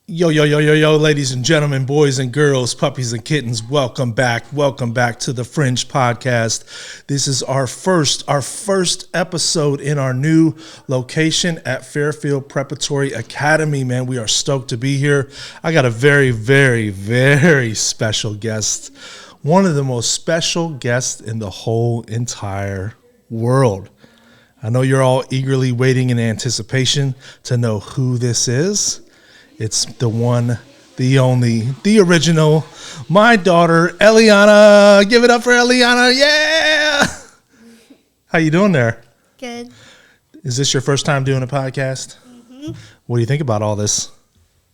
Yo, yo, yo, yo, yo, ladies and gentlemen, boys and girls, puppies and kittens, welcome back. Welcome back to the Fringe podcast. This is our first episode in our new location at Fairfield Preparatory Academy, man. We are stoked to be here. I got a very, very, very special guest. One of the most special guests in the whole entire world. I know you're all eagerly waiting in anticipation to know who this is. It's the one, the only, the original, my daughter, Eliana. Give it up for Eliana. Yeah. How you doing there? Good. Is this your first time doing a podcast? Mm-hmm. What do you think about all this?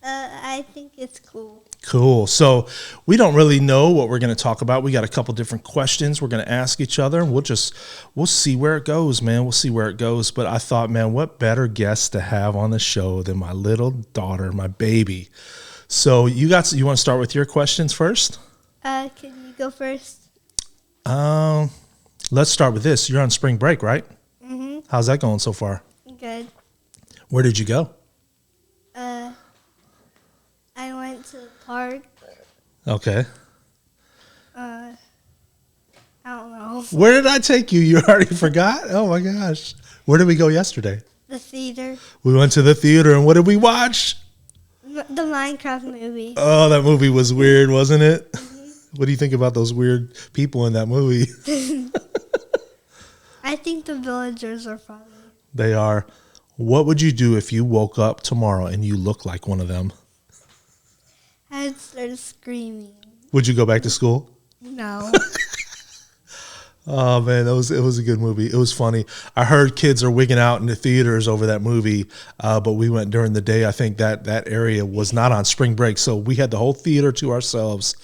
I think it's cool. Cool. So we don't really know what we're going to talk about. We got a couple different questions we're going to ask each other. We'll see where it goes, man. We'll see where it goes. But I thought, man, what better guest to have on the show than my little daughter, my baby. So you want to start with your questions first? Can you go first? Let's start with this. You're on spring break, right? Mm-hmm. How's that going so far? Good. Where did you go? I went to the park. Okay. I don't know. Where did I take you? You already forgot? Oh, my gosh. Where did we go yesterday? The theater. We went to the theater, and what did we watch? The Minecraft movie. Oh, that movie was weird, wasn't it? Mm-hmm. What do you think about those weird people in that movie? I think the villagers are funny. They are. What would you do if you woke up tomorrow and you look like one of them? I'd start screaming. Would you go back to school? No. Oh, man, it was a good movie. It was funny. I heard kids are wigging out in the theaters over that movie, but we went during the day. I think that area was not on spring break, so we had the whole theater to ourselves.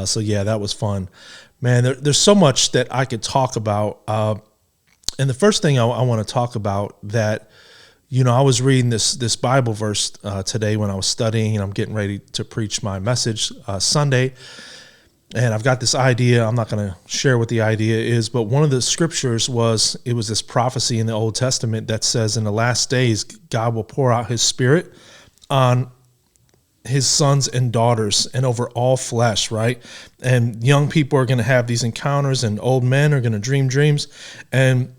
So, yeah, that was fun. Man, there's so much that I could talk about. And the first thing I want to talk about that, you know, I was reading this Bible verse today when I was studying, and I'm getting ready to preach my message Sunday. And I've got this idea. I'm not going to share what the idea is, but one of the scriptures was this prophecy in the Old Testament that says in the last days, God will pour out his spirit on his sons and daughters and over all flesh, right? And young people are going to have these encounters, and old men are going to dream dreams. And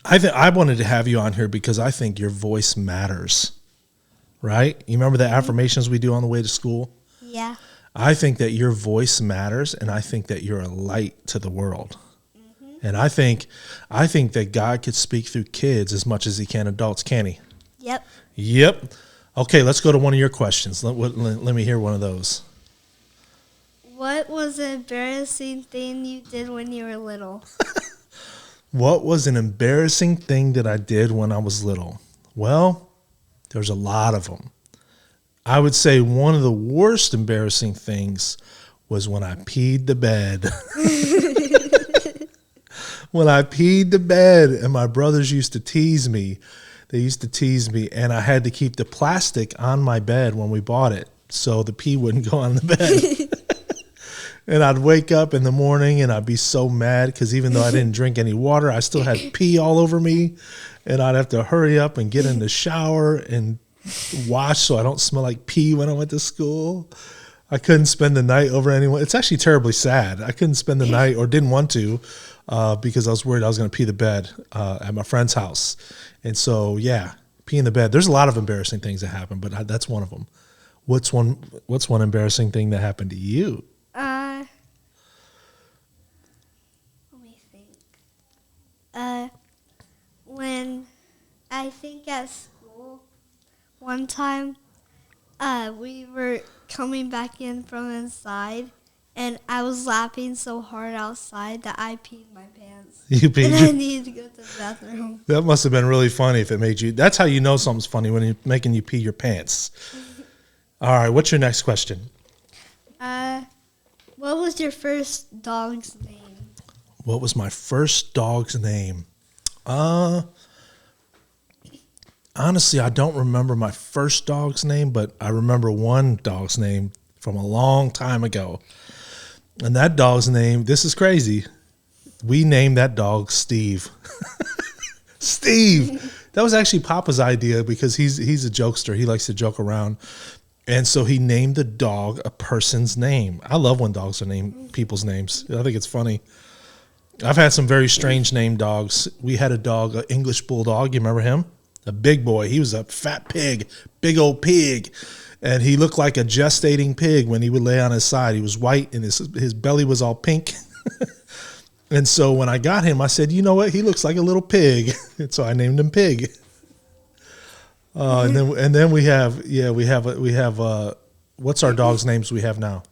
I wanted to have you on here because I think your voice matters, right? You remember the affirmations we do on the way to school? Yeah. I think that your voice matters, and I think that you're a light to the world. Mm-hmm. And I think that God could speak through kids as much as he can adults, can he? Yep. Okay, let's go to one of your questions. Let me hear one of those. What was an embarrassing thing you did when you were little? What was an embarrassing thing that I did when I was little? Well, there's a lot of them. I would say one of the worst embarrassing things was when I peed the bed. When I peed the bed, and my brothers used to tease me. They used to tease me, and I had to keep the plastic on my bed when we bought it so the pee wouldn't go on the bed. And I'd wake up in the morning, and I'd be so mad because even though I didn't drink any water, I still had pee all over me, and I'd have to hurry up and get in the shower and wash so I don't smell like pee when I went to school. I couldn't spend the night over anyone. It's actually terribly sad. I couldn't spend the night, or didn't want to, because I was worried I was going to pee the bed at my friend's house. And so, yeah, pee in the bed. There's a lot of embarrassing things that happen, but that's one of them. What's one embarrassing thing that happened to you? Let me think. When I think at school, one time, we were coming back in from inside, and I was laughing so hard outside that I peed my pants. You peed? And I needed to go to the bathroom. That must have been really funny if it made you. That's how you know something's funny, when it's making you pee your pants. All right, what's your next question? What was your first dog's name? What was my first dog's name? Honestly, I don't remember my first dog's name, but I remember one dog's name from a long time ago. And that dog's name, this is crazy. We named that dog Steve. Steve. That was actually Papa's idea because he's a jokester. He likes to joke around. And so he named the dog a person's name. I love when dogs are named people's names. I think it's funny. I've had some very strange named dogs. We had a dog, an English bulldog. You remember him? A big boy. He was a fat pig, big old pig. And he looked like a gestating pig when he would lay on his side. He was white and his belly was all pink. And so when I got him, I said, you know what? He looks like a little pig. And so I named him Pig. And then we have what's our dogs' names we have now?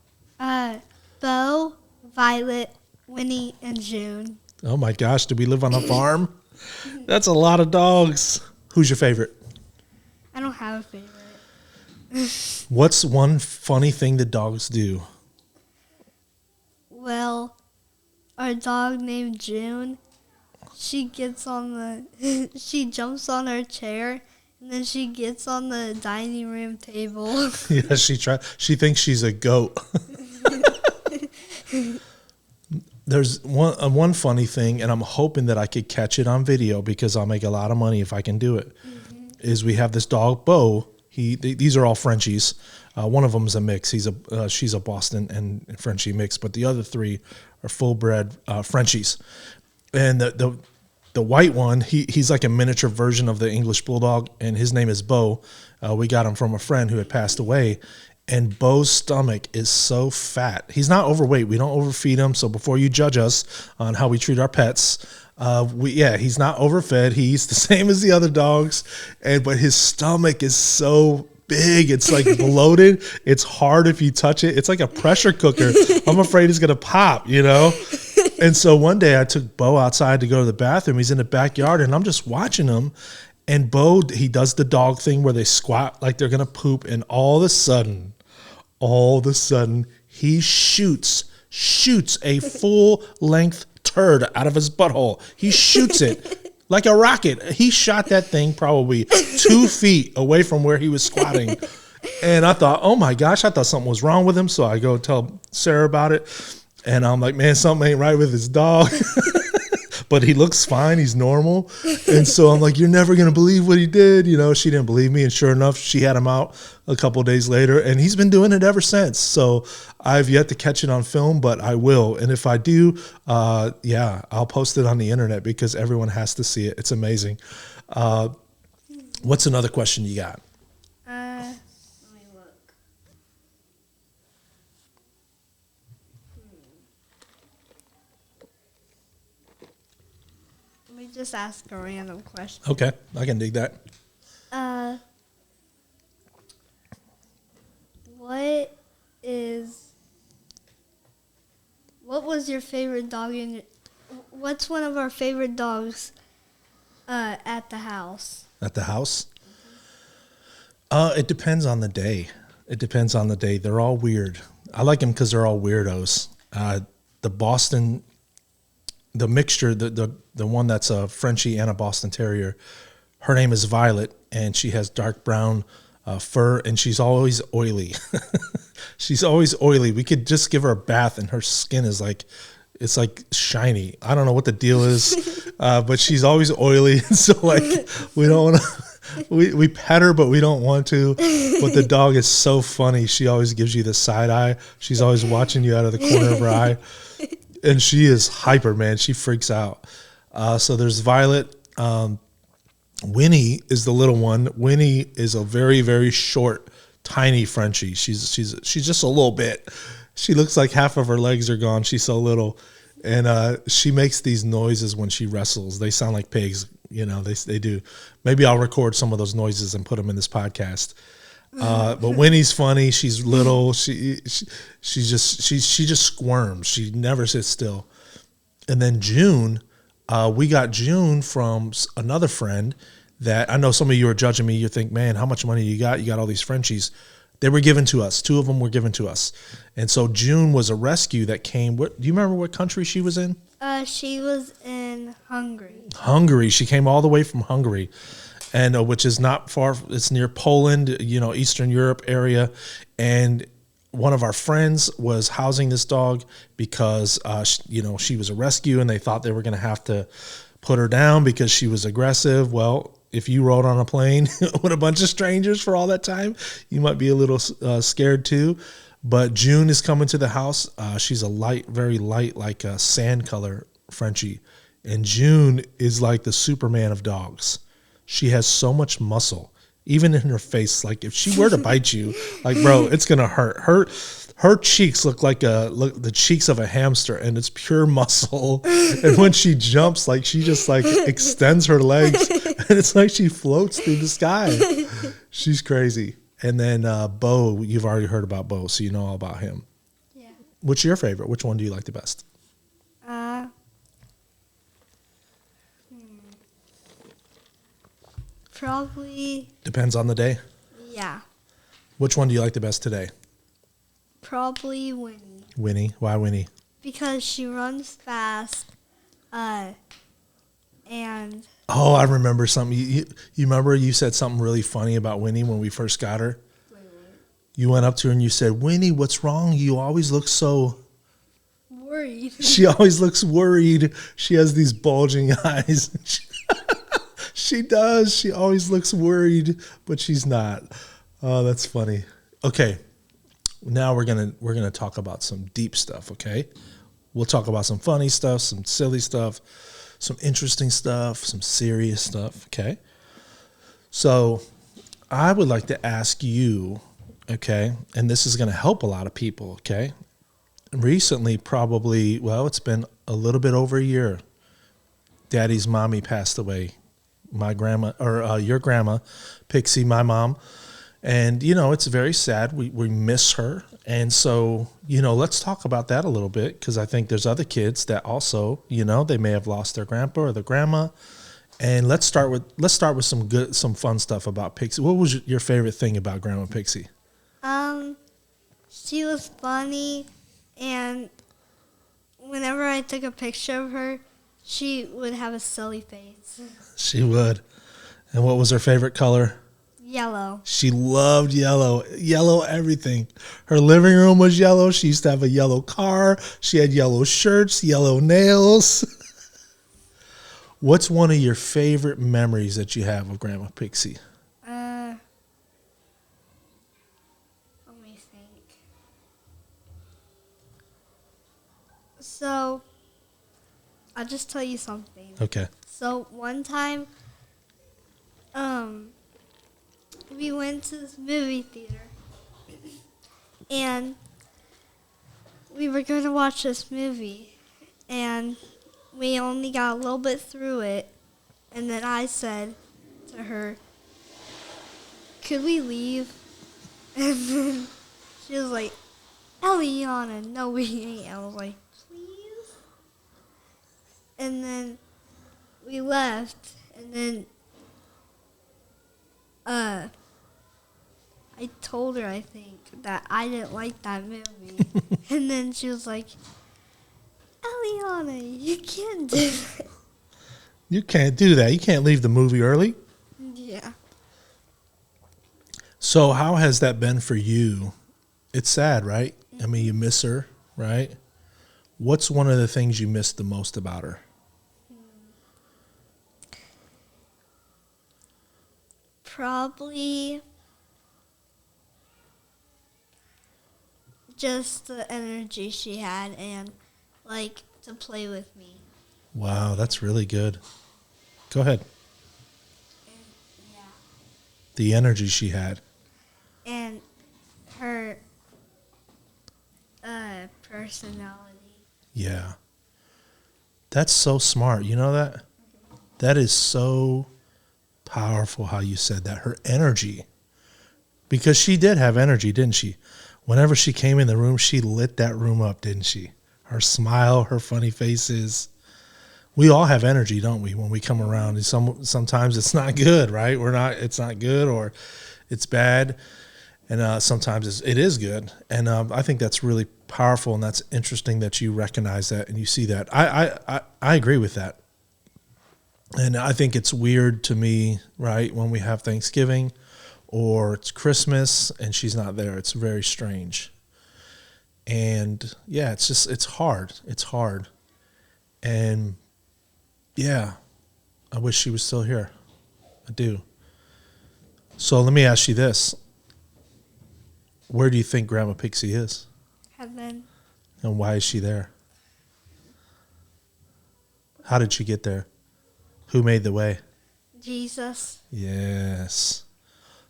Bo, Violet, Winnie, and June. Oh my gosh, do we live on a farm? That's a lot of dogs. Who's your favorite? I don't have a favorite. What's one funny thing that dogs do? Well, our dog named June, she jumps on her chair. And then she gets on the dining room table. Yeah, she thinks she's a goat. There's one funny thing, and I'm hoping that I could catch it on video because I'll make a lot of money if I can do it. Mm-hmm. Is we have this dog, Bo. These are all Frenchies. One of them is a mix. She's a Boston and Frenchie mix, but the other three are full-bred Frenchies. And the white one, he's like a miniature version of the English bulldog, and his name is Bo. We got him from a friend who had passed away, and Bo's stomach is so fat. He's not overweight. We don't overfeed him, so before you judge us on how we treat our pets, he's not overfed. He eats the same as the other dogs, but his stomach is so big. It's like bloated. It's hard if you touch it. It's like a pressure cooker. I'm afraid it's going to pop, And so one day I took Bo outside to go to the bathroom. He's in the backyard, and I'm just watching him. And Bo, he does the dog thing where they squat like they're going to poop. And all of a sudden, he shoots a full-length turd out of his butthole. He shoots it like a rocket. He shot that thing probably 2 feet away from where he was squatting. And I thought, oh, my gosh, I thought something was wrong with him. So I go tell Sarah about it. And I'm like, man, something ain't right with his dog. But he looks fine. He's normal. And so I'm like, you're never going to believe what he did. She didn't believe me. And sure enough, she had him out a couple of days later. And he's been doing it ever since. So I've yet to catch it on film, but I will. And if I do, I'll post it on the internet because everyone has to see it. It's amazing. What's another question you got? Just ask a random question. Okay, I can dig that. What was your favorite dog what's one of our favorite dogs at the house? At the house? It depends on the day. They're all weird. I like them because they're all weirdos. The Boston, the mixture, the one that's a Frenchie and a Boston Terrier, her name is Violet, and she has dark brown fur, and she's always oily. She's always oily. We could just give her a bath, and her skin is it's like shiny. I don't know what the deal is, but she's always oily. So we don't want to. We pet her, but we don't want to. But the dog is so funny. She always gives you the side eye. She's always watching you out of the corner of her eye. And she is hyper, man. She freaks out. So there's Violet. Winnie is the little one. Winnie is a very, very short, tiny Frenchie. She's just a little bit. She looks like half of her legs are gone. She's so little. And she makes these noises when she wrestles. They sound like pigs. They do. Maybe I'll record some of those noises and put them in this podcast. But Winnie's funny. She's little. She just squirms. She never sits still. And then June, we got June from another friend that I know some of you are judging me. You think, man, how much money you got? You got all these Frenchies. They were given to us. 2 of them were given to us. And so June was a rescue that came. Do you remember what country she was in? She was in Hungary. Hungary. She came all the way from Hungary. And which is not far. It's near Poland, Eastern Europe area. And one of our friends was housing this dog because, she was a rescue, and they thought they were going to have to put her down because she was aggressive. Well, if you rode on a plane with a bunch of strangers for all that time, you might be a little scared too. But June is coming to the house. She's a light, very light, like a sand color Frenchie. And June is like the Superman of dogs. She has so much muscle, even in her face. Like if she were to bite you, like bro, it's gonna hurt. Her cheeks look like the cheeks of a hamster, and it's pure muscle. And when she jumps, like she just like extends her legs, and it's like she floats through the sky. She's crazy. And then Bo, you've already heard about Bo, so you know all about him. Yeah. What's your favorite? Which one do you like the best? Probably. Depends on the day. Yeah. Which one do you like the best today? Probably Winnie. Winnie. Why Winnie? Because she runs fast, and Oh, I remember something. You remember you said something really funny about Winnie when we first got her? You went up to her and you said, Winnie, what's wrong? You always look so worried. She always looks worried. She has these bulging eyes. She does. She always looks worried, but she's not. Oh, that's funny. Okay. Now we're gonna talk about some deep stuff, okay? We'll talk about some funny stuff, some silly stuff, some interesting stuff, some serious stuff, okay? So I would like to ask you, okay, and this is going to help a lot of people, okay? Recently, probably, well, it's been a little bit over a year. Daddy's mommy passed away. My grandma, or your grandma, Pixie, my mom. And, you know, it's very sad. We miss her. And so, you know, let's talk about that a little bit, because I think there's other kids that also, you know, they may have lost their grandpa or their grandma. And let's start with some fun stuff about Pixie. What was your favorite thing about Grandma Pixie? She was funny, and whenever I took a picture of her, she would have a silly face. She would. And what was her favorite color? Yellow. She loved yellow. Yellow everything. Her living room was yellow. She used to have a yellow car. She had yellow shirts, yellow nails. What's one of your favorite memories that you have of Grandma Pixie? Let me think. So, I'll just tell you something. Okay. So, one time, we went to this movie theater, and we were going to watch this movie, and we only got a little bit through it, and then I said to her, could we leave? And then she was like, Eliana, no we ain't. I was like, please? And then we left, and then I told her, I think, that I didn't like that movie. And then she was like, Eliana, you can't do that. You can't do that. You can't leave the movie early. Yeah. So how has that been for you? It's sad, right? I mean, you miss her, right? What's one of the things you miss the most about her? Probably just the energy she had and, like, to play with me. Wow, that's really good. Go ahead. Yeah. The energy she had. And her personality. Yeah. That's so smart. You know that? That is so powerful how you said that. Her energy. Because she did have energy, didn't she? Whenever she came in the room, she lit that room up, didn't she? Her smile, her funny faces. We all have energy, don't we, when we come around? And sometimes it's not good, right? It's not good, or it's bad. And sometimes it is good. And I think that's really powerful, and that's interesting that you recognize that and you see that. I agree with that. And I think it's weird to me, right, when we have Thanksgiving or it's Christmas and she's not there. It's very strange. And, yeah, it's hard. It's hard. And, yeah, I wish she was still here. I do. So let me ask you this. Where do you think Grandma Pixie is? Heaven. And why is she there? How did she get there? Who made the way? Jesus. Yes.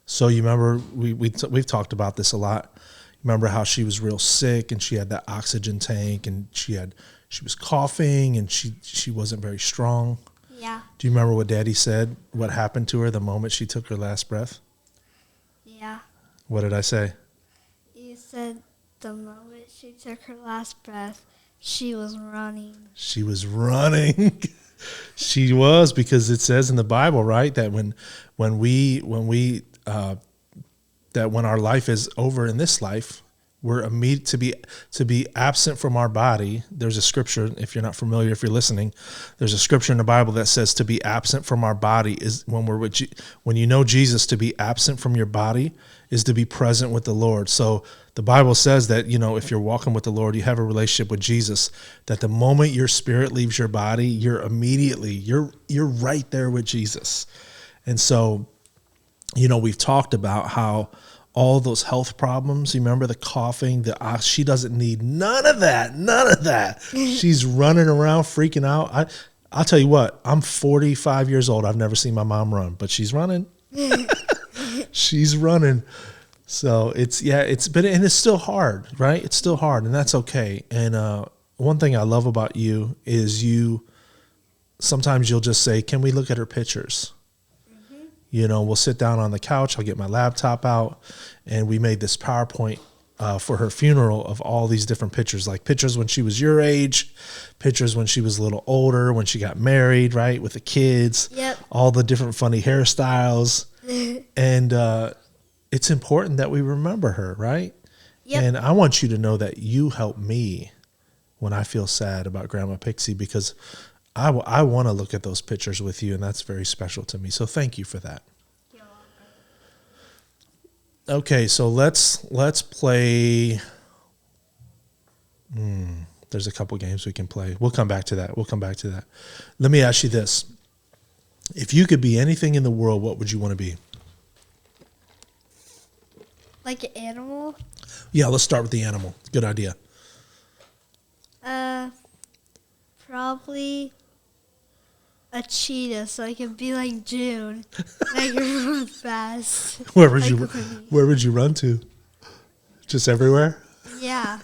So you remember we've talked about this a lot. Remember how she was real sick and she had that oxygen tank and she was coughing and she wasn't very strong. Yeah. Do you remember what Daddy said? What happened to her the moment she took her last breath? Yeah. What did I say? You said the moment she took her last breath, she was running. She was running. She was, because it says in the Bible, right, that when our life is over in this life, we're immediate to be absent from our body. There's a scripture, if you're not familiar, if you're listening, there's a scripture in the Bible that says to be absent from our body is when we're with when you know Jesus, to be absent from your body is to be present with the Lord. So the Bible says that, you know, if you're walking with the Lord, you have a relationship with Jesus, that the moment your spirit leaves your body, you're right there with Jesus. And so, you know, we've talked about how all those health problems, you remember the coughing, she doesn't need none of that. She's running around freaking out. I'll tell you what, I'm 45 years old. I've never seen my mom run, but she's running. She's running. So it's still hard, right? It's still hard, and that's okay. And one thing I love about you is sometimes you'll just say, can we look at her pictures? You know, we'll sit down on the couch. I'll get my laptop out, and we made this PowerPoint for her funeral of all these different pictures, like pictures when she was your age, pictures when she was a little older, when she got married, right, with the kids, Yep. all the different funny hairstyles. And it's important that we remember her, right? Yep. And I want you to know that you help me when I feel sad about Grandma Pixie, because I want to look at those pictures with you, and that's very special to me. So thank you for that. You're welcome. Okay, so let's play. There's a couple games we can play. We'll come back to that. Let me ask you this. If you could be anything in the world, what would you want to be? Like an animal? Yeah, let's start with the animal. Good idea. Probably a cheetah, so I could be like June. And I can run fast. Where would you run to? Just everywhere? Yeah.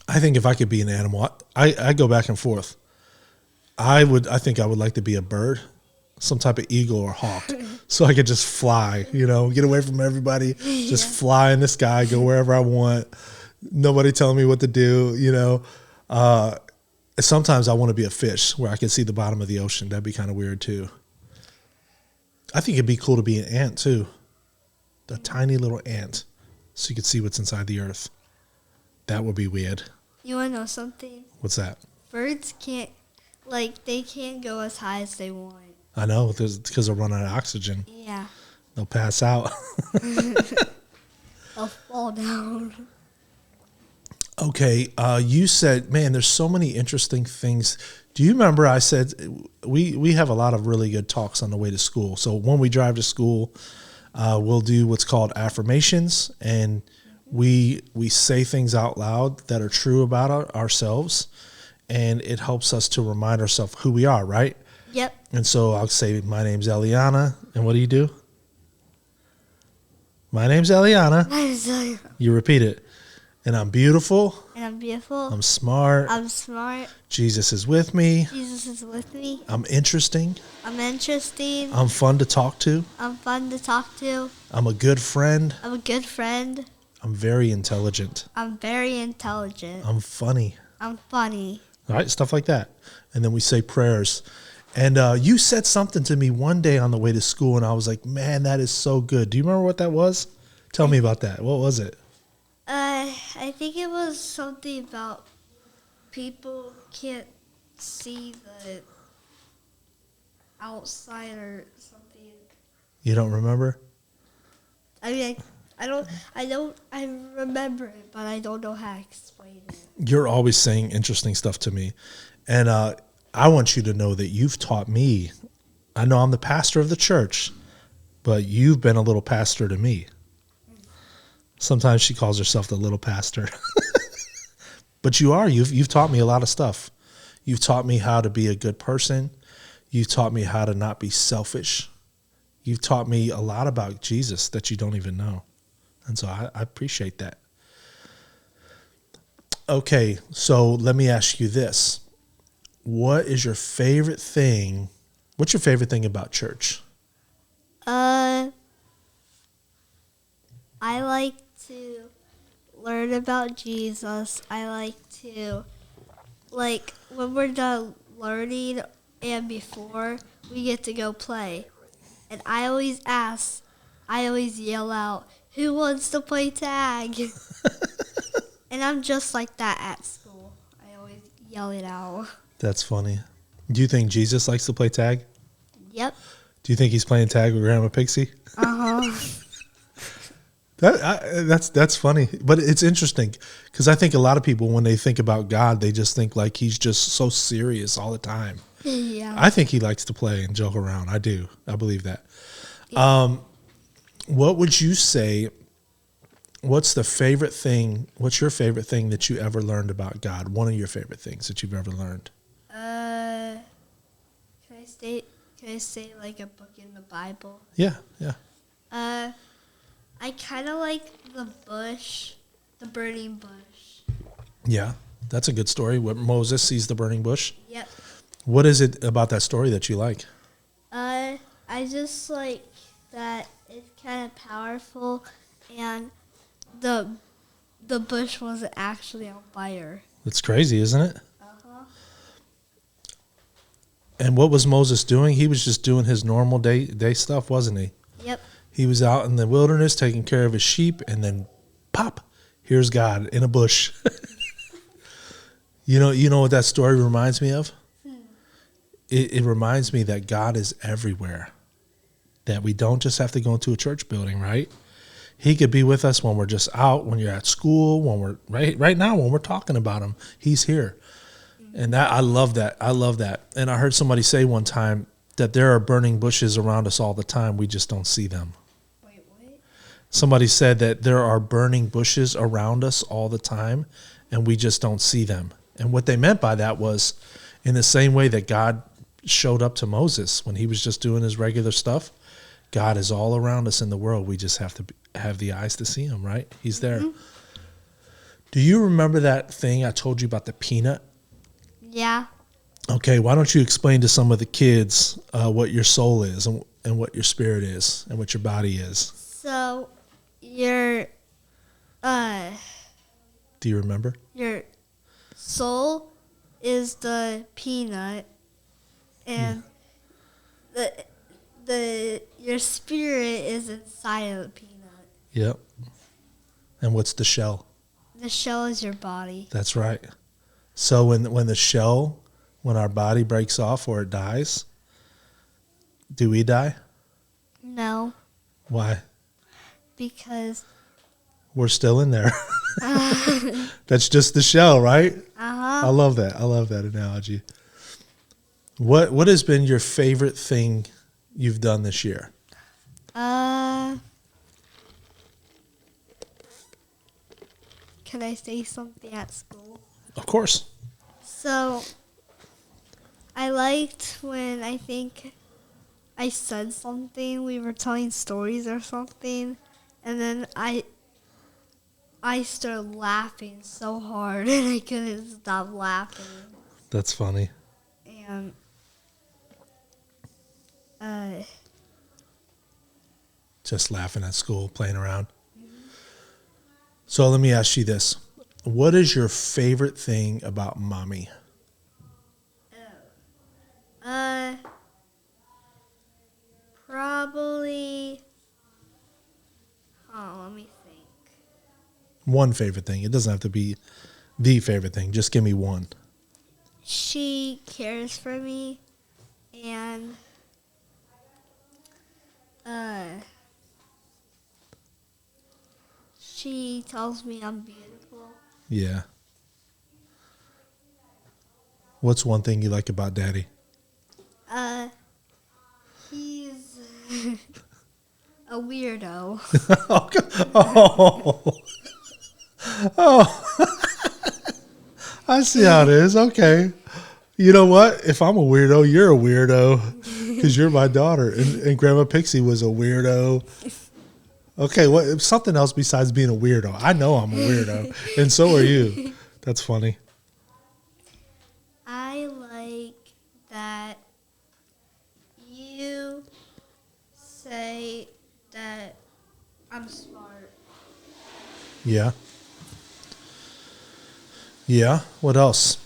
I think if I could be an animal, I go back and forth. I think I would like to be a bird, some type of eagle or hawk, so I could just fly, you know, get away from everybody, just fly in the sky, go wherever I want. Nobody telling me what to do, you know. Sometimes I want to be a fish where I can see the bottom of the ocean. That'd be kind of weird too. I think it'd be cool to be an ant too, a tiny little ant, so you could see what's inside the earth. That would be weird. You want to know something? What's that? Birds can't go as high as they want. I know, because they're running out of oxygen. Yeah. They'll pass out. They'll fall down. Okay, you said, man, there's so many interesting things. Do you remember I said we have a lot of really good talks on the way to school. So when we drive to school, we'll do what's called affirmations, and we say things out loud that are true about ourselves, and it helps us to remind ourselves who we are, right? Yep. And so I'll say, my name's Eliana, and what do? My name's Eliana. You repeat it. And I'm beautiful. And I'm beautiful. I'm smart. I'm smart. Jesus is with me. Jesus is with me. I'm interesting. I'm interesting. I'm fun to talk to. I'm fun to talk to. I'm a good friend. I'm a good friend. I'm very intelligent. I'm very intelligent. I'm funny. I'm funny. All right, stuff like that. And then we say prayers. And you said something to me one day on the way to school, and I was like, man, that is so good. Do you remember what that was? Tell me about that. What was it? I think it was something about people can't see the outside or something. You don't remember? I mean, I remember it, but I don't know how to explain it. You're always saying interesting stuff to me. And I want you to know that you've taught me I know I'm the pastor of the church, but you've been a little pastor to me. Sometimes she calls herself the little pastor. But you are. You've taught me a lot of stuff. You've taught me how to be a good person. You've taught me how to not be selfish. You've taught me a lot about Jesus that you don't even know. And so I appreciate that. Okay, so let me ask you this. What is your favorite thing? What's your favorite thing about church? I like to learn about Jesus. I like to, like, when we're done learning and before, we get to go play. And I always yell out, who wants to play tag? And I'm just like that at school. I always yell it out. That's funny. Do you think Jesus likes to play tag? Yep. Do you think he's playing tag with Grandma Pixie? Uh-huh. That's funny, but it's interesting because I think a lot of people, when they think about God, they just think like he's just so serious all the time. Yeah. I think he likes to play and joke around. I do. I believe that. Yeah. What would you say? What's the favorite thing? What's your favorite thing that you ever learned about God? One of your favorite things that you've ever learned? Can I say like a book in the Bible? Yeah. I kind of like the burning bush. Yeah, that's a good story. Where Moses sees the burning bush. Yep. What is it about that story that you like? I just like that it's kind of powerful, and the bush wasn't actually on fire. It's crazy, isn't it? Uh-huh. And what was Moses doing? He was just doing his normal day stuff, wasn't he? Yep. He was out in the wilderness taking care of his sheep, and then pop, here's God in a bush. You know what that story reminds me of? It reminds me that God is everywhere. That we don't just have to go into a church building, right? He could be with us when we're just out, when you're at school, when we're right now, when we're talking about him. He's here. And I love that. I love that. And I heard somebody say one time that there are burning bushes around us all the time. We just don't see them. Wait, what? Somebody said that there are burning bushes around us all the time, and we just don't see them. And what they meant by that was in the same way that God showed up to Moses when he was just doing his regular stuff, God is all around us in the world. We just have to have the eyes to see him, right? He's there. Mm-hmm. Do you remember that thing I told you about the peanut? Yeah. Okay, why don't you explain to some of the kids what your soul is and what your spirit is and what your body is? So, your do you remember? Your soul is the peanut, and your spirit is inside of the peanut. Yep. And what's the shell? The shell is your body. That's right. So when our body breaks off or it dies, do we die? No. Why? Because we're still in there. That's just the shell, right? Uh-huh. I love that. I love that analogy. What has been your favorite thing you've done this year? Can I say something at school? Of course. So, I liked when I think I said something. We were telling stories or something, and then I started laughing so hard, and I couldn't stop laughing. That's funny. And just laughing at school, playing around. Mm-hmm. So let me ask you this. What is your favorite thing about mommy? Probably, let me think. One favorite thing. It doesn't have to be the favorite thing. Just give me one. She cares for me, and she tells me I'm beautiful. Yeah. What's one thing you like about Daddy? weirdo. Oh, oh, I see how it is. Okay. You know what? If I'm a weirdo, you're a weirdo because you're my daughter. And Grandma Pixie was a weirdo. Okay, what something else besides being a weirdo? I know I'm a weirdo, and so are you. That's funny. I like that you say that I'm smart. Yeah. Yeah. What else?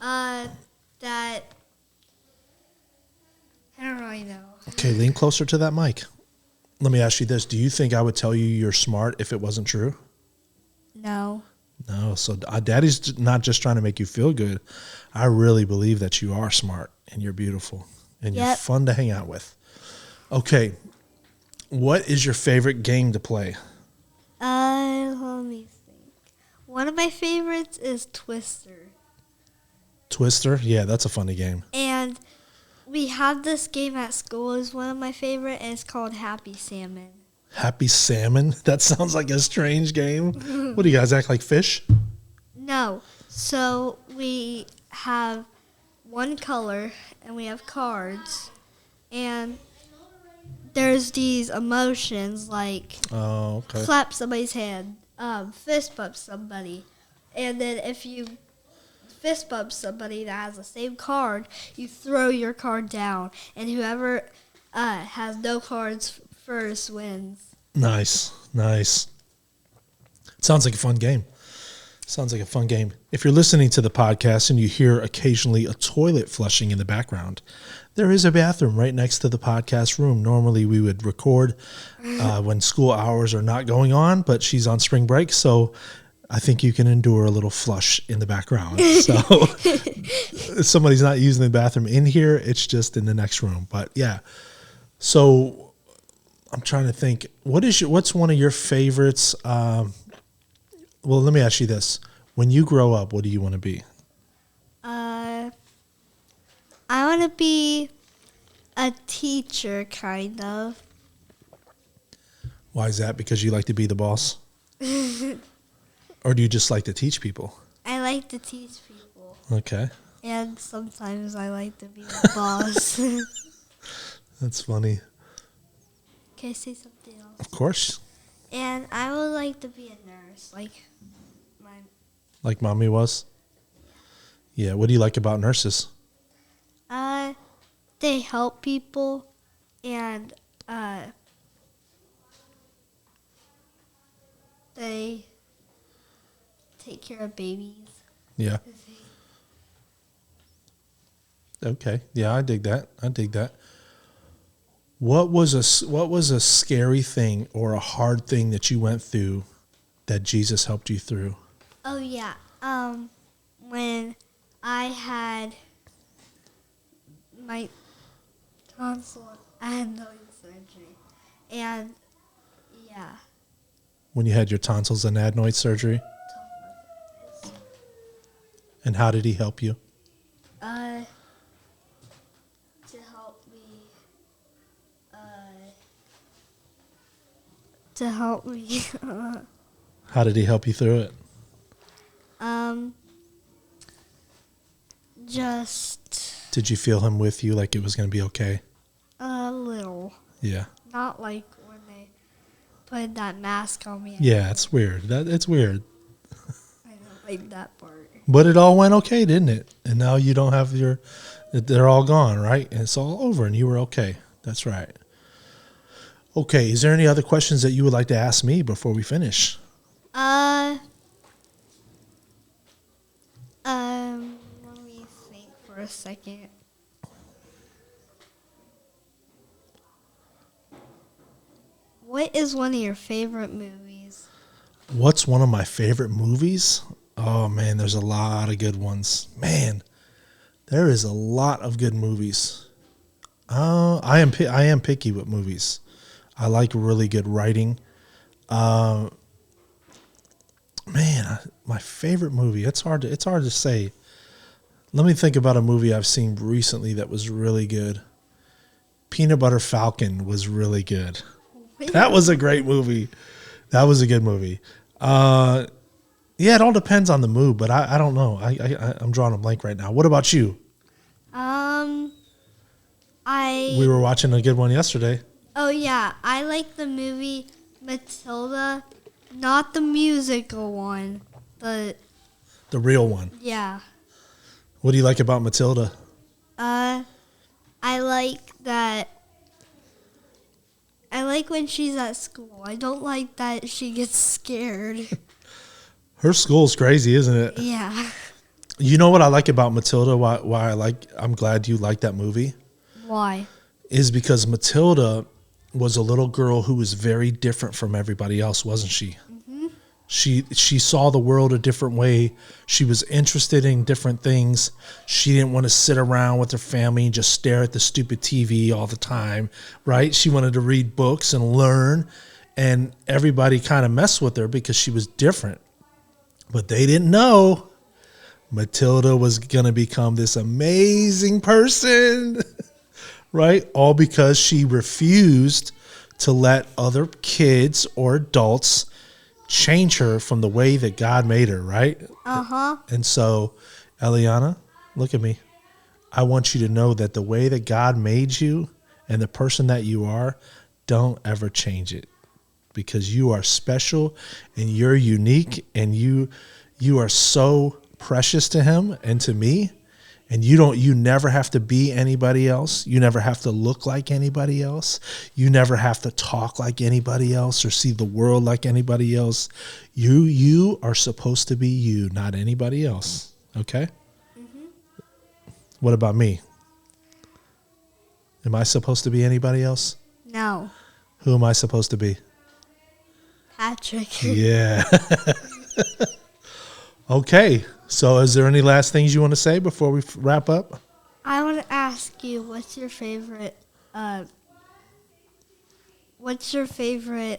That I don't really know. Okay, lean closer to that mic. Let me ask you this. Do you think I would tell you you're smart if it wasn't true? No. No. So Daddy's not just trying to make you feel good. I really believe that you are smart and you're beautiful and you're fun to hang out with. Okay. What is your favorite game to play? Let me think. One of my favorites is Twister. Twister? Yeah, that's a funny game. And we have this game at school. It's one of my favorite, and it's called Happy Salmon. Happy Salmon? That sounds like a strange game. What do you guys act like fish? No. So we have one color, and we have cards, and there's these emotions like clap somebody's hand, fist bump somebody, and then if you fist bump somebody that has the same card, you throw your card down, and whoever has no cards first wins. Nice. Sounds like a fun game. If you're listening to the podcast and you hear occasionally a toilet flushing in the background, there is a bathroom right next to the podcast room. Normally we would record when school hours are not going on, but she's on spring break, so I think you can endure a little flush in the background. So if somebody's not using the bathroom in here, it's just in the next room. But yeah. So I'm trying to think. What's one of your favorites? Well, let me ask you this. When you grow up, what do you want to be? I want to be a teacher, kind of. Why is that? Because you like to be the boss? Or do you just like to teach people? I like to teach people. Okay. And sometimes I like to be the boss. That's funny. Can I say something else? Of course. And I would like to be a nurse, like Mommy was? Yeah, what do you like about nurses? They help people, and they take care of babies. Yeah. Okay. Yeah, I dig that. What was a scary thing or a hard thing that you went through that Jesus helped you through? Oh yeah. When I had my tonsil adenoid surgery, and yeah. When you had your tonsils and adenoid surgery? And how did he help you? To help me. How did he help you through it? Just. Did you feel him with you, like it was going to be okay? A little. Yeah. Not like when they put that mask on me. Yeah, it's weird. It's weird. I don't like that part. But it all went okay, didn't it? And now you don't have they're all gone, right? And it's all over and you were okay. That's right. Okay, is there any other questions that you would like to ask me before we finish? Let me think for a second. What is one of your favorite movies? What's one of my favorite movies? Oh, man, there's a lot of good ones. Man, there is a lot of good movies. I am picky with movies. I like really good writing. Man, my favorite movie. It's hard to say. Let me think about a movie I've seen recently that was really good. Peanut Butter Falcon was really good. That was a great movie. That was a good movie. Yeah, it all depends on the mood, but I don't know. I'm drawing a blank right now. What about you? We were watching a good one yesterday. Oh, yeah. I like the movie Matilda, not the musical one. The real one. Yeah. What do you like about Matilda? I like that. I like when she's at school. I don't like that she gets scared. Her school's crazy, isn't it? Yeah. You know what I like about Matilda? I'm glad you like that movie. Why? Is because Matilda was a little girl who was very different from everybody else, wasn't she? Mm-hmm. She saw the world a different way. She was interested in different things. She didn't want to sit around with her family and just stare at the stupid TV all the time, right? She wanted to read books and learn, and everybody kind of messed with her because she was different. But they didn't know Matilda was going to become this amazing person. Right? All because she refused to let other kids or adults change her from the way that God made her, right? Uh-huh. And so, Eliana, look at me. I want you to know that the way that God made you and the person that you are, don't ever change it. Because you are special and you're unique and you are so precious to him and to me. And you never have to be anybody else. You never have to look like anybody else. You never have to talk like anybody else or see the world like anybody else. You are supposed to be you, not anybody else. Okay? Mm-hmm. What about me? Am I supposed to be anybody else? No. Who am I supposed to be? Patrick. Yeah. Okay. So is there any last things you want to say before we wrap up? I want to ask you, what's your favorite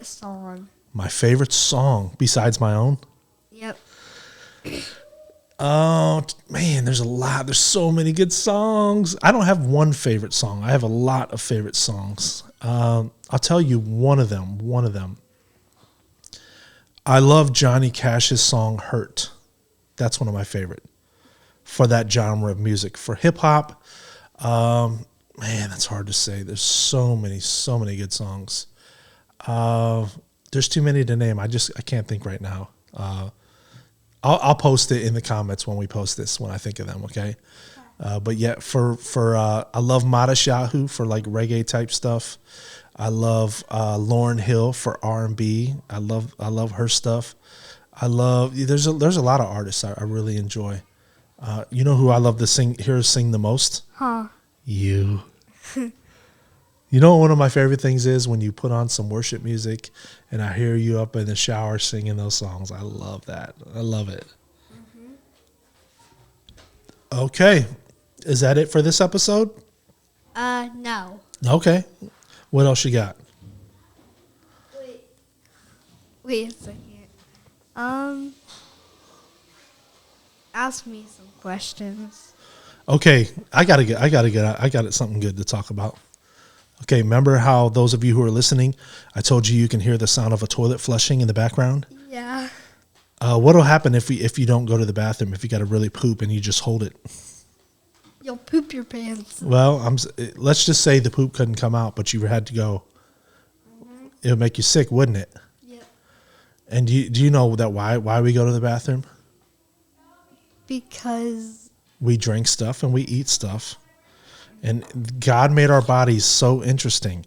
song? My favorite song besides my own? Yep. Oh, man, there's a lot. There's so many good songs. I don't have one favorite song. I have a lot of favorite songs. I'll tell you one of them. I love Johnny Cash's song Hurt. That's one of my favorite for that genre of music. For hip hop, man, that's hard to say. There's so many good songs. There's too many to name. I can't think right now. I'll post it in the comments when we post this, when I think of them. Okay. But yeah, I love Madashahu for like reggae type stuff. I love Lauryn Hill for R&B. I love her stuff. There's a lot of artists I really enjoy. You know who I love to sing the most? Huh. You. You know what one of my favorite things is? When you put on some worship music and I hear you up in the shower singing those songs. I love that. I love it. Mm-hmm. Okay. Is that it for this episode? No. Okay. What else you got? Wait a second. Ask me some questions. Okay, I got something good to talk about. Okay, remember how those of you who are listening, I told you can hear the sound of a toilet flushing in the background? Yeah. What'll happen if you don't go to the bathroom, if you got to really poop and you just hold it? You'll poop your pants. Well, let's just say the poop couldn't come out, but you had to go. Mm-hmm. It would make you sick, wouldn't it? Yep. And do you know that why we go to the bathroom? Because we drink stuff and we eat stuff. And God made our bodies so interesting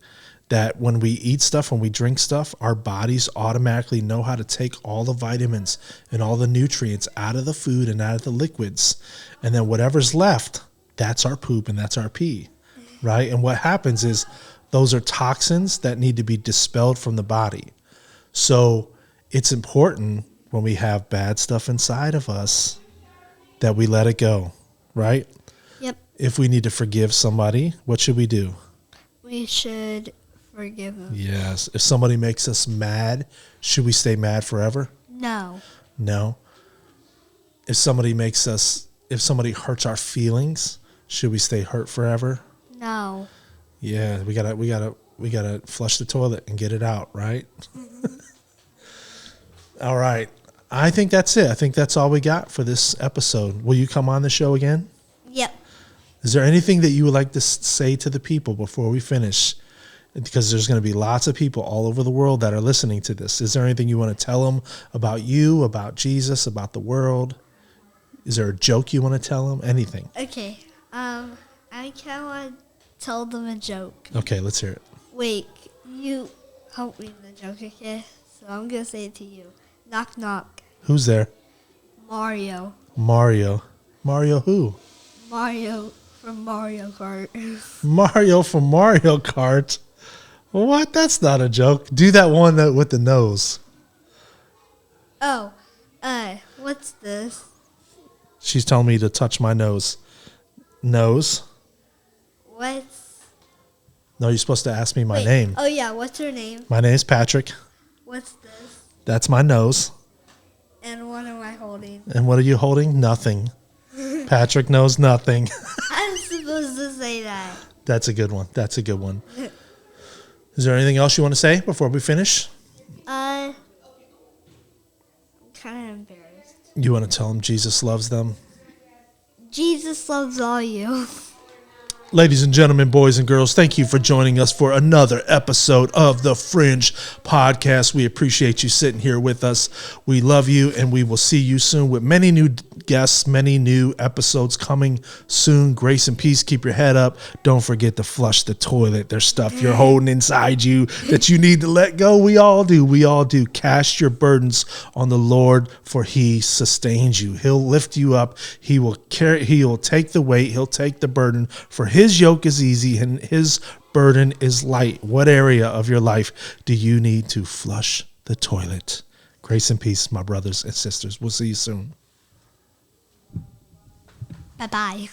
that when we eat stuff, when we drink stuff, our bodies automatically know how to take all the vitamins and all the nutrients out of the food and out of the liquids. And then whatever's left, that's our poop and that's our pee, right? And what happens is those are toxins that need to be dispelled from the body. So it's important when we have bad stuff inside of us that we let it go, right? Yep. If we need to forgive somebody, what should we do? We should forgive them. Yes. If somebody makes us mad, should we stay mad forever? No. No. If somebody hurts our feelings, should we stay hurt forever? No. Yeah, we gotta we gotta flush the toilet and get it out, right? All right. I think that's it. I think that's all we got for this episode. Will you come on the show again? Yep. Is there anything that you would like to say to the people before we finish? Because there's going to be lots of people all over the world that are listening to this. Is there anything you want to tell them about you, about Jesus, about the world? Is there a joke you want to tell them? Anything? Okay. I kind of want to tell them a joke. Okay, let's hear it. Wait, you help me with the joke, okay? So I'm going to say it to you. Knock, knock. Who's there? Mario. Mario. Mario who? Mario from Mario Kart. Mario from Mario Kart. What? That's not a joke. Do that one with the nose. Oh, what's this? She's telling me to touch my nose. Nose? What's... No, you're supposed to ask me my Wait. name. Oh, yeah, what's your name? My name is Patrick. What's this? That's my nose. And what am I holding? And what are you holding? Nothing. Patrick knows nothing. I'm supposed to say that. That's a good one. That's a good one. Is there anything else you want to say before we finish? I'm kind of embarrassed. You want to tell them Jesus loves them? Jesus loves all you. Ladies and gentlemen, boys and girls, thank you for joining us for another episode of the Fringe Podcast. We appreciate you sitting here with us. We love you, and we will see you soon with many new guests, many new episodes coming soon. Grace and peace. Keep your head up. Don't forget to flush the toilet. There's stuff you're holding inside you that you need to let go. We all do. We all do. Cast your burdens on the Lord, for he sustains you. He'll lift you up. He will carry. He will take the weight. He'll take the burden. For his yoke is easy and his burden is light. What area of your life do you need to flush the toilet? Grace and peace, my brothers and sisters. We'll see you soon. Bye-bye.